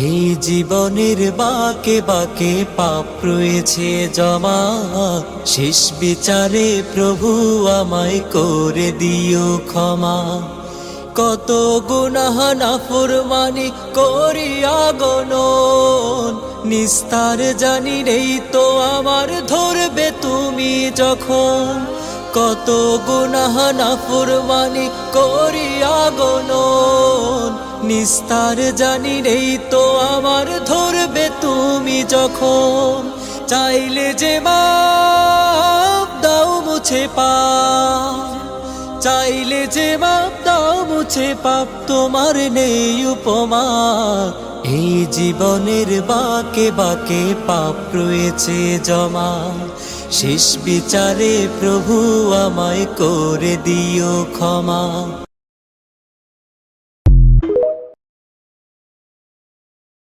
এই জীবনের বাকে বাকে পাপ রয়েছে জমা, শেষ বিচারে প্রভু আমায় করে দিও ক্ষমা। কত গুনাহ নাফরমানি করিয়া গণন, নিস্তার জানি নেই তো আমার ধরবে তুমি যখন। কত গুনাহ নাফরমানি করিয়া গণন, নিস্তার জানি নেই তো আমার ধরবে তুমি যখন। চাইলে যে মাপ দাও মুছে পাপ, চাইলে যে মাপ দাও মুছে পাপ, তোমার নেই উপমা। এই জীবনের বাকে বাকে পাপ রয়েছে জমা, শেষ বিচারে প্রভু আমায় করে দিও ক্ষমা।